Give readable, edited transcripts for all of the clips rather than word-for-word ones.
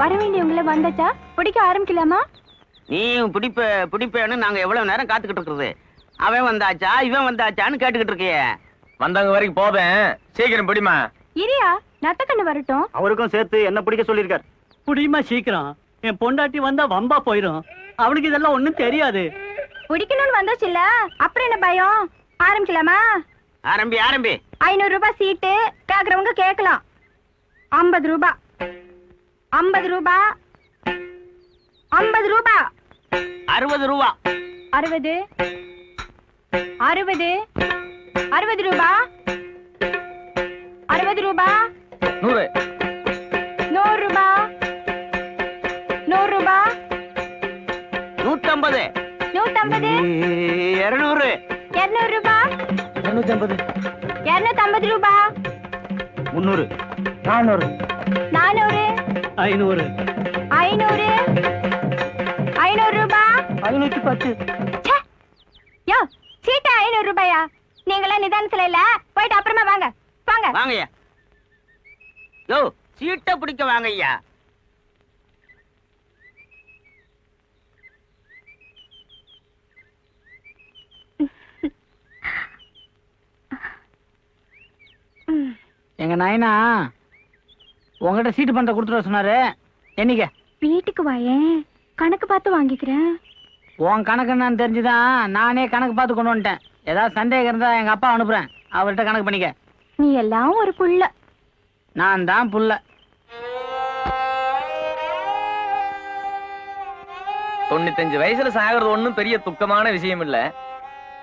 வர வேண்டியவங்கள வந்தாச்சா? பிடிக்க ஆரம்பிக்கலாமா? நீ பிடிப்பேன்னு நாங்க எவ்வளவு நேரம் காத்துக்கிட்டு இருக்கிறது? அவன் வந்தாச்சா இவன் வந்தாச்சான்னு கேட்டுக்கிட்டு இருக்கிய. வந்தவங்க வரைக்கும் போவேன், சீக்கிரம் பிடிமா. இரியா, நத்தக்கண்ணு வரட்டும். அவருக்கும் சேர்த்து என்ன பிடிக்க சொல்லியிருக்காரு. புடியுமா சீக்கிரம், என் பொண்டாட்டி வந்தா வம்பா போயிரும். அவனுக்கு இதெல்லாம் ஒண்ணும் தெரியாது. பிடிக்கணும்னு வந்தாச்சு இல்ல, அப்புறம் என்ன பயம்? ஆரம்பிக்கலாமா? ஆரம்பி ஆரம்பி. 500 ரூபாய் சீட்டு, கேக்குறவங்க கேட்கலாம். 50 ரூபாய், 50 ரூபாய், 50 ரூபாய், 60 ரூபா, 60, 60, 60 ரூபாய், 60 ரூபாய், 100, 100 ரூபாய், 100 ரூபாய், 150, 150, 200, 200 ரூபாய், 250, 250 ரூபாய், 300, 400, 400, 500, 500, 500 ரூபாய், 510. ச்சே! யோ, சீட்டா 500 ரூபாயா? நீங்களா நிதானத்துல இல்ல, போயிட்டு அப்புறமா வாங்க. வாங்க. வாங்கய்யா. யோ, சீட்டை பிடிக்க வாங்கய்யா. எங்க நாயனா உங்ககிட்ட சீட்டு பண்ற கொடுத்துட்டு சொன்னாரு. என்னைக்கு வீட்டுக்கு வாயேன், கணக்கு பார்த்து வாங்கிக்கிறேன். உன் கணக்கு என்னன்னு தெரிஞ்சுதான் நானே கணக்கு பார்த்து கொண்டு வந்துட்டேன். ஏதாவது சந்தேகம் இருந்தா எங்க அப்பா அனுப்புறேன், அவர்கிட்ட கணக்கு பண்ணிக்க. நீ எல்லாம் ஒரு புள்ள. நான் தான் புள்ள. 95 வயசுல சாகிறது ஒண்ணும் பெரிய துக்கமான விஷயம் இல்ல.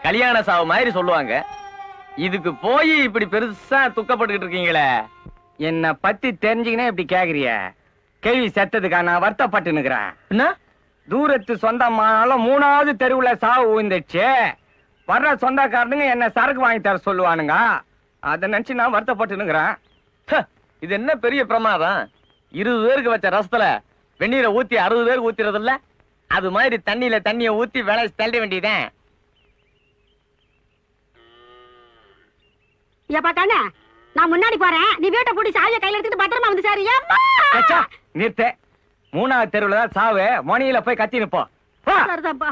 கல்யாண சாவு மாதிரி சொல்லுவாங்க. இதுக்கு போய் இப்படி பெருசா துக்கப்பட்டுக்கிட்டு இருக்கீங்களே. என்ன பத்தி தெரிஞ்சுக்கினே இப்படி கேக்குறிய? கேள்வி செத்ததுக்கா நான் வருத்தப்பட்டு நிக்கிறேன். என்ன தூரத்து சொந்தமானாலும் 3வது தெருவுல சாவு விழுந்துச்சு. வர்ற சொந்தக்காரனுங்க என்ன சரக்கு வாங்கி தர சொல்லுவானுங்க. அதை நினைச்சு நான் வருத்தப்பட்டு நிக்கிறேன். இது என்ன பெரிய பிரமாதம்? 20 பேருக்கு வச்ச ரசத்துல வெந்நீரை ஊத்தி 60 பேருக்கு ஊத்திறது இல்ல? அது மாதிரி தண்ணியில தண்ணிய ஊத்தி விளை தள்ள வேண்டியதேன். ஏப்பா கண்ணா, நான் முன்னாடி போறேன், நீ வீட்டை பூட்டி சாவியை கையில எடுத்துட்டு பத்திரமா வந்து சாரு. நிறுத்த. 3வது தெருவுல தான் சாவு. மணியில போய் கத்தி நிப்போம். சரிதான்ப்பா.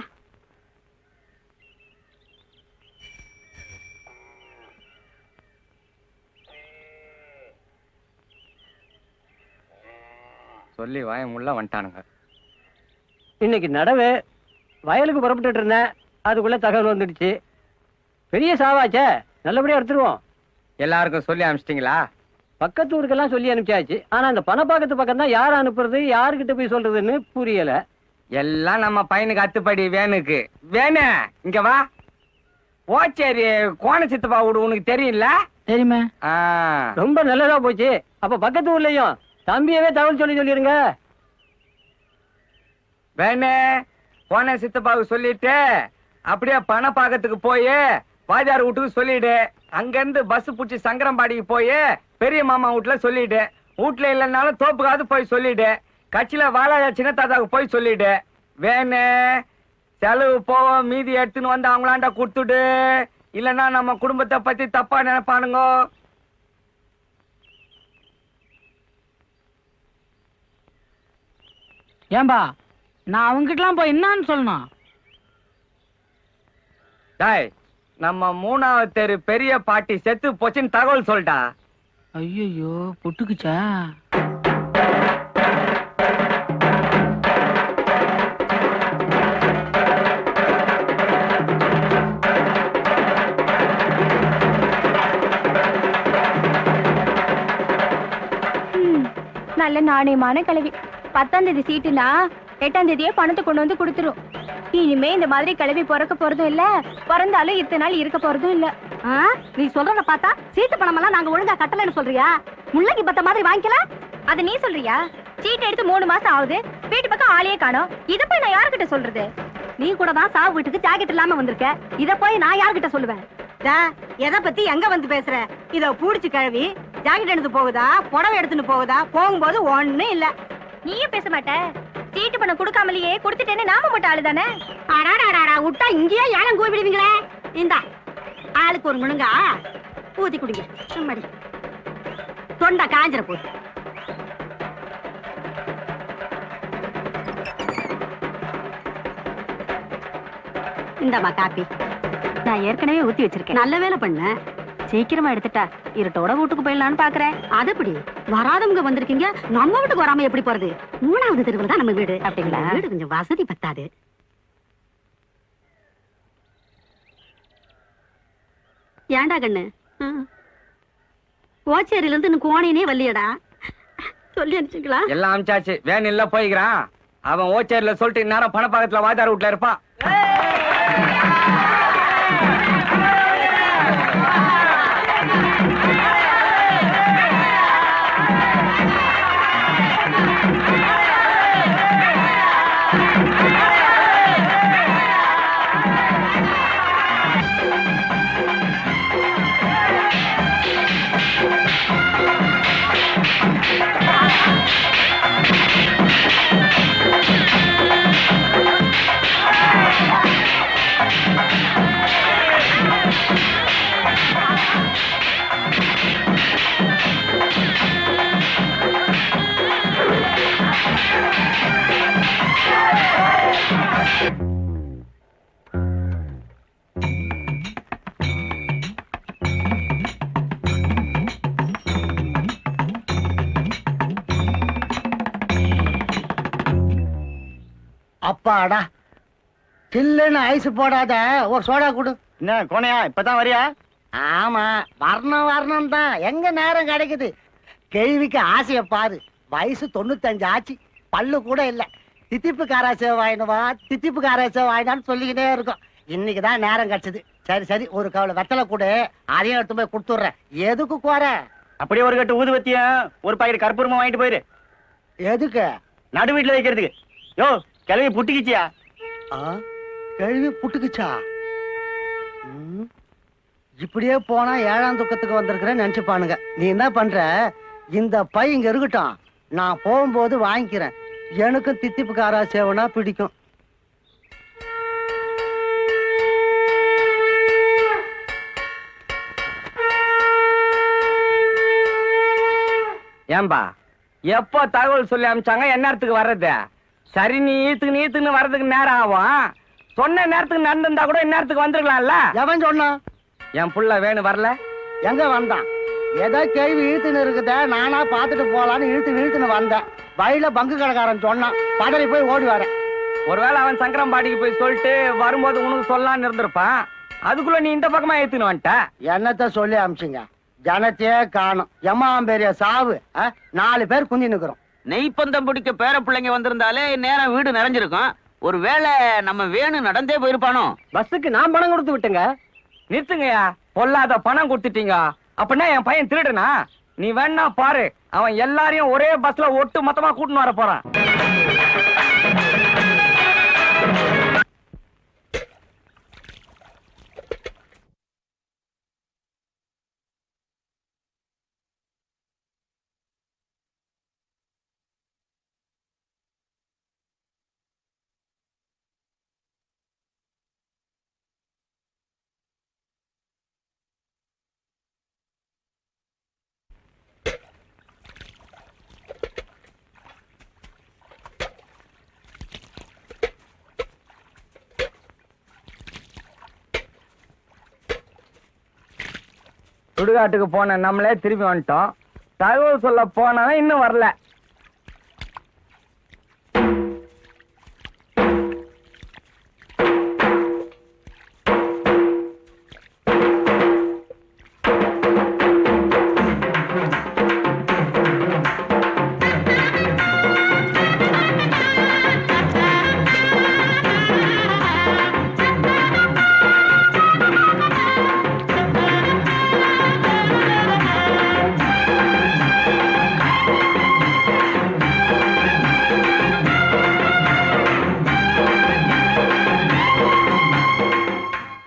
சொல்லி வாய முள்ள வந்துட்டானுங்க. இன்னைக்கு நடவு வயலுக்கு புறப்பட்டு இருந்தேன், அதுக்குள்ள தகவல் வந்துடுச்சு. பெரிய சாவாச்சே, நல்லபடியா எடுத்துருவோம். எல்லாருக்கும் சொல்லி அனுப்பிச்சிட்டீங்களா? பக்கத்து ஊருக்கெல்லாம் சொல்லி அனுப்பிச்சாச்சு. ஆனா அந்த பணப்பாக்கத்து பக்கம் தான் யார் அனுப்புறது, யாருக்கிட்ட போய் சொல்றதுன்னு புரியல. எல்லாம் நம்ம பையனுக்கு அத்துப்படி வேணுக்கு. வேணு இங்க வா. ஓச்சேரி கோண சித்தப்பா வீடு உனக்கு தெரியும்ல? தெரியுமே. ரொம்ப நல்லதா போச்சு. அப்ப பக்கத்து ஊர்லயும் தம்பியவே தகவல் சொல்லிருங்க. வேணு கோண சித்தப்பாவுக்கு சொல்லிட்டு அப்படியே பணப்பாக்கத்துக்கு போய் வாஜார் வீட்டுக்கு சொல்லிடு. அங்க இருந்து பஸ் புடிச்சு சங்கரம்பாடிக்கு போய் பெரிய மாமா வீட்டுல சொல்லிடு. வீட்டுல இல்லைன்னாலும் தோப்புக்காவது போய் சொல்லிடு. கட்சியில வாழாயா சின்ன தாத்தாவுக்கு போய் சொல்லிடு. வேணு செலவு போவோம், மீதி எடுத்துன்னு வந்து அவங்களாண்ட கொடுத்துடு. இல்லைன்னா நம்ம குடும்பத்தை பத்தி தப்பா நினைப்பானுங்க. ஏன்பா நான் அவங்ககிட்டலாம் போய் என்னன்னு சொல்லணும்? டாய், நம்ம 3வது தெரு பெரிய பாட்டி செத்து போச்சுன்னு தகவல் சொல்லிட்டா. ஐயோ புட்டுக்குச்சா? நல்ல நாணயமான கிளவி. 10ஆம் தேதி சீட்டுனா 8ஆம் தேதியே பணத்தை கொண்டு வந்து கொடுத்துரும். இனிமே இந்த மாதிரி கிளவி பிறக்க போறதும் இல்ல, பிறந்தாலும் இத்தனை நாள் இருக்க போறதும் இல்ல. நீ சொல்றத பார்த்தா சீட்டு பணமெல்லாம் நாங்க ஒழுங்கா கட்டலன்னு சொல்றியா? முள்ளைக்கு பத்த மாதிரி வாங்கிக்கல. அது நீ சொல்றியா? சீட்டு எடுத்து 3 மாசம் ஆகுது, வீட்டு பக்கம் ஆளையே காணோம். இத போய் நான் யாருக்கிட்ட சொல்றது? நீ கூட தான் சாவு வீட்டுக்கு ஜாக்கெட் இல்லாம வந்திருக்க. இத போய் நான் யார்கிட்ட சொல்லுவேன்? எதை பத்தி எங்க வந்து பேசுற? இத பூடிச்சு கழுவி ஜாக்கெட் எடுத்து போகுதா, புடவை எடுத்துன்னு போகுதா? போகும்போது ஒண்ணும் இல்ல. நீயும் பேச மாட்ட. சீட்டு பணம் கொடுக்காமலேயே கொடுத்துட்டேன்னு நாம மட்டும் ஆளு தானே. விட்டா இங்கேயே ஏலம் கூவி விடுவீங்களே. இந்தா ஆளுக்கு ஒரு முழுங்கா ஊத்தி குடிங்க. சும்மாடி தொண்டை காஞ்சிர போகுது. இந்தாம்மா காப்பி. நான் ஏற்கனவே ஊத்தி வச்சிருக்கேன். நல்ல வேலை பண்ண. சீக்கிரமா எடுத்துட்டா இருட்டோட வீட்டுக்கு போயிடலான்னு பாக்குறேன். அது எப்படி வராதவங்க வந்திருக்கீங்க, நம்ம வீட்டுக்கு வராம எப்படி போறது? 3வது தெருவுல தான் நம்ம வீடு. அப்படிங்களா? இந்த வீடு கொஞ்சம் வசதி பத்தாது. ஏன்டா கண்ணு, கோச்சேரியில இருந்து இன்னும் கோணையனே வரலையடா, சொல்லி அனுப்பிச்சுங்களா? எல்லாம் அமிச்சாச்சு, வேன் இல்ல போய்க்கிறான். அவன் ஓச்சேரியில சொல்லிட்டு இந்நேரம் பணப்பாக்கத்துல வாஜார் வீட்டுல இருப்பான். அப்பாடா, சில்லுன்னு ஐஸ் போடாத ஒரு சோடா கொடு. என்ன கோணையா, இப்பதான் வரியா? ஆமா, வரணும் தான். எங்க நேரம் கிடைக்குது? கேள்விக்கு ஆசைய பாரு. வயசு 95 ஆச்சு, பல்லு கூட இல்ல. தித்திப்பு காராசே வாயினுவா, தித்திப்பு காராசே வாயினான்னு சொல்லிக்கிட்டே இருக்கும். இன்னைக்குதான் நேரம் கிடைச்சது. சரி சரி, ஒரு கவலை வெத்தலை கொடு, அதையும் எடுத்து போய் கொடுத்துட்றேன். எதுக்கு கோர? அப்படியே ஒரு கட்டு ஊதுவத்தியும் ஒரு பாக்கெட் கற்பூரமா வாங்கிட்டு போயிரு. எதுக்கு? நடு வீட்டுல வைக்கிறதுக்கு. யோ, கிளவி புட்டிக்கிச்சியா? கிளவி புட்டுக்குச்சா? இப்படியே போனா 7ஆம் துக்கத்துக்கு வந்திருக்கிறேன்னு நினைச்சுப்பானுங்க. நீ என்ன பண்ற, இந்த பை இங்க இருக்கட்டும், நான் போகும்போது வாங்கிக்கிறேன். எனக்கும் தித்திப்பு காரா சேவனா பிடிக்கும். ஏன்பா, எப்போ தகவல் சொல்லி அமிச்சாங்க, என்ன நேரத்துக்கு வர்றது? சரி, நீ ஈத்துக்குன்னு வர்றதுக்கு நேரம் ஆகும். சொன்ன நேரத்துக்கு நடந்திருந்தா கூட இந்நேரத்துக்கு வந்துருக்கலாம்ல. எவன் சொன்னான்? என் புள்ள வேணும் வரல. எங்க வந்தான்? ஏதோ கேள்வி இழுத்துன்னு இருக்குத, நானா பாத்துட்டு போலான்னு இழுத்துன்னு வந்தேன். வயல பங்கு கடைக்காரன் சொன்னான், பதறி போய் ஓடி வரேன். ஒருவேளை அவன் சங்கரம்பாடிக்கு போய் சொல்லிட்டு வரும்போது உனக்கு சொல்லலான்னு இருந்திருப்பான். அதுக்குள்ள நீ இந்த பக்கமா ஏத்துன்னு வந்துட்ட. என்னத்த சொல்லி அமிச்சுங்க, ஜனத்தையே காணும். எம்மாம்பேரிய சாவு, 4 பேர் குந்தி நிக்கிறோம். நெய்ப்பந்தம் பிடிக்க பேர பிள்ளைங்க வந்திருந்தாலே நேரம் வீடு நிறைஞ்சிருக்கும். ஒருவேளை நம்ம வேணு நடந்தே போயிருப்பானோ? பஸ்ஸுக்கு நான் பணம் கொடுத்து விட்டுங்க. நிறுத்துங்கய்யா, பொல்லாத பணம் கொடுத்துட்டீங்க. அப்படின்னா என் பையன் திருடுனா? நீ வேணா பாரு, அவன் எல்லாரையும் ஒரே பஸ்ல ஒட்டு மொத்தமா கூட்டின்னு வர போறான். சுடுகாட்டுக்கு போன நம்மளே திரும்பி வந்துட்டோம். தகவல் சொல்ல போனவன் இன்னும் வரல.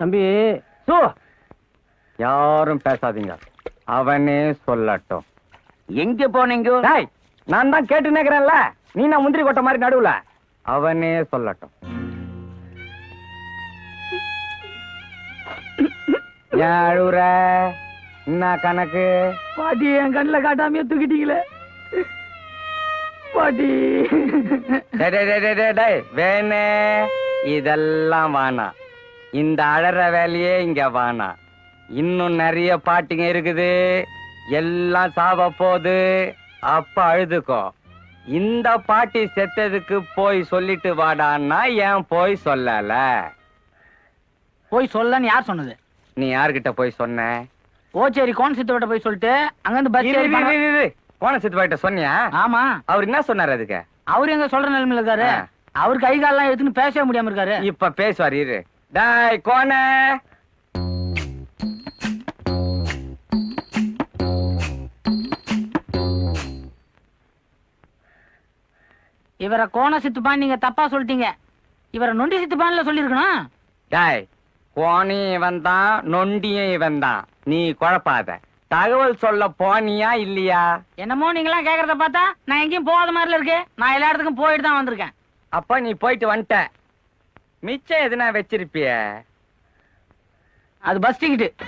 தம்பி, யாரும் பேசாதீங்க, அவனே சொல்லட்டும். எங்க போனீங்க? டேய், நான் தான் கேட்டு நிக்கிறேன்ல, நீ நான் முந்திரி கொட்டை மாதிரி நடுவுல. அவனே சொல்லட்டும். ஏன் அழுவுற? என்ன கணக்கு? பாட்டி என் கண்ணுல காட்டாமையே தூக்கிட்டீங்களே பாட்டி. டேய், வேணே இதெல்லாம் வேணாம். இந்த அழற வேலையே இங்க வேணாம். இன்னும் நிறைய பாட்டிங்க இருக்குது, எல்லாம் சாவ போகுது. அப்ப அழுதுக்கோ. இந்த பாட்டி செத்ததுக்கு போய் சொல்லிட்டு வாடான்னா ஏன் போய் சொல்லல? போய் சொல்லன்னு யார் சொன்னது? நீ யார்கிட்ட போய் சொன்ன? ஓச்சேரி கோன் சித்தோட போய் சொல்லிட்டு அங்கிருந்து பஸ் ஏறி கோண சித்துப்பாட்ட சொன்னியா? ஆமா. அவர் என்ன சொன்னாரு அதுக்கு? அவரு எங்க சொல்ற நிலைமையில இருக்காரு. அவரு கை காலெல்லாம் எடுத்துன்னு பேசவே முடியாம இருக்காரு. இப்ப பேசுவார் இரு. டாய் கோண, இவரை கோண சித்துப்பான் நீங்க தப்பா சொல்லிட்டீங்க. இவரை நொண்டி சித்துப்பான்ல சொல்லிருக்கணும். டாய் கோணியும் இவன் தான், நொண்டியும் இவன் தான். நீ குழப்பாத. தகவல் சொல்ல போனியா இல்லையா? என்னமோ நீங்களாம் கேக்குறத பார்த்தா நான் எங்கேயும் போகாத மாதிரில இருக்கு. நான் எல்லா இடத்துக்கும் போயிட்டு தான் வந்திருக்கேன். அப்ப நீ போயிட்டு வந்துட்ட. மிச்சம் எதுனா வச்சிருப்பிய? அது பஸ் டிக்கெட்.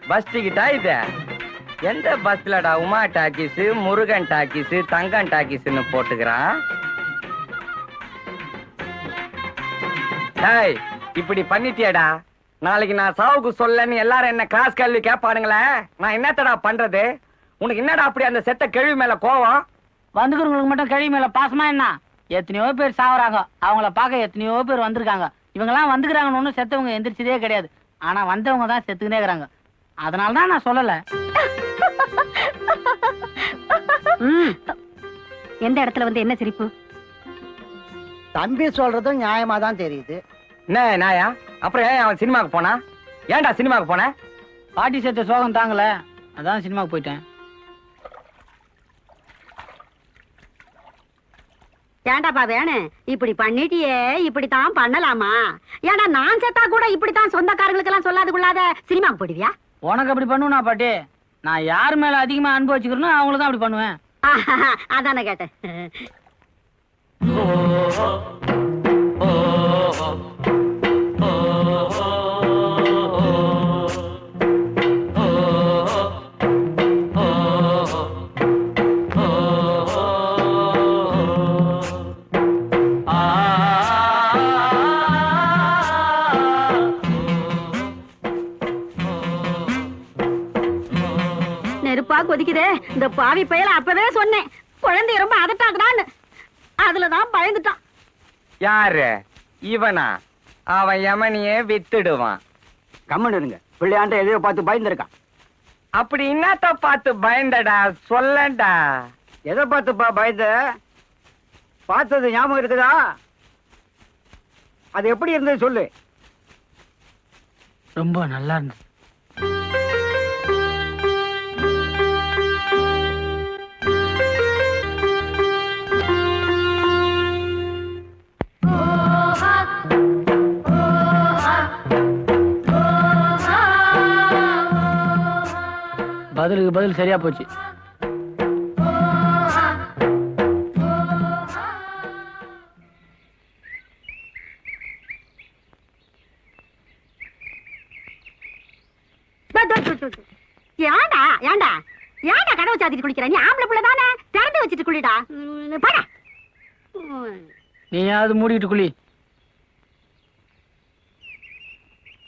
பஸ் டிக்கெட்டா இது? எந்த பஸ்லடா உமா டாக்கிஸ், முருகன் டாக்கிஸ், தங்கன் டாக்கிஸ்னு போட்டுக்கிறான்? டேய் இப்படி பண்ணிட்டியடா, நாளைக்கு நான் சாவுக்கு சொல்லன்னு எல்லாரும் என்ன கிராஸ் கேள்வி கேட்பானுங்களே, நான் என்னத்தடா பண்றது? உனக்கு என்னடா அப்படி அந்த செத்த கேள்வி மேல கோவம்? வந்துக்கிறவங்களுக்கு மட்டும் கழி மேல பாசமா என்ன? எத்தனையோ பேர் சாவறாங்க, அவங்கள பார்க்க எத்தனையோ பேர் வந்திருக்காங்க. இவங்கெல்லாம் வந்துக்கிறாங்கன்னு ஒன்னும் செத்தவங்க எந்திரிச்சதே கிடையாது. ஆனா வந்தவங்க தான் செத்துக்கிட்டே இருக்கிறாங்க. அதனாலதான் நான் சொல்லல. எந்த இடத்துல வந்து என்ன சிரிப்பு? தம்பி சொல்றதும் நியாயமா தான் தெரியுது. என்ன நாயா? அப்புறம் ஏன் அவன் சினிமாக்கு போனா? ஏன்டா சினிமாக்கு போன? பாட்டி செத்த சோகம் தாங்கல, அதான் சினிமாக்கு போயிட்டேன். ஏண்டாப்பா வேணும் இப்படி பண்ணிட்டியே, இப்படித்தான் பண்ணலாமா? ஏண்டா நான் செத்தா கூட இப்படித்தான் சொந்தக்காரங்களுக்கு எல்லாம் சொல்லாது கொள்ளாத சினிமாக்கு போடுவியா? உனக்கு அப்படி பண்ணுவேனா பாட்டி? நான் யார் மேல அதிகமா அன்பு வச்சுக்கிறேனோ அவங்கள தான் அப்படி பண்ணுவேன். அதானே கேட்டேன். நெருப்பா கொதிக்குதே, இந்த பாவி பயல அப்பவே சொன்னேன் குழந்தை ரொம்ப அதட்டாதுடான்னு. அதுலதான் பயந்துட்டான். யாரு இவனா? அவன் யமனியே வித்துடுவான். கம்மன் இருங்க, பிள்ளையாண்ட எதையோ பார்த்து பயந்துருக்கான். அப்படி என்னத்த பார்த்து பயந்தடா சொல்லடா. எதை பார்த்துப்பா பயந்த? பார்த்தது ஞாபகம் இருக்குதா? அது எப்படி இருந்தது சொல்லு. ரொம்ப நல்லா இருந்தது. பதிலுக்கு பதில் சரியா போச்சு. ஏண்டா ஏண்டா ஏண்டா கதவை சாத்திட்டு குளிக்கிற? நீ ஆம்பளை பிள்ளை தானே, திறந்து வச்சுட்டு குளிடா. பாடா. நீயாவது மூடிட்டு குளி.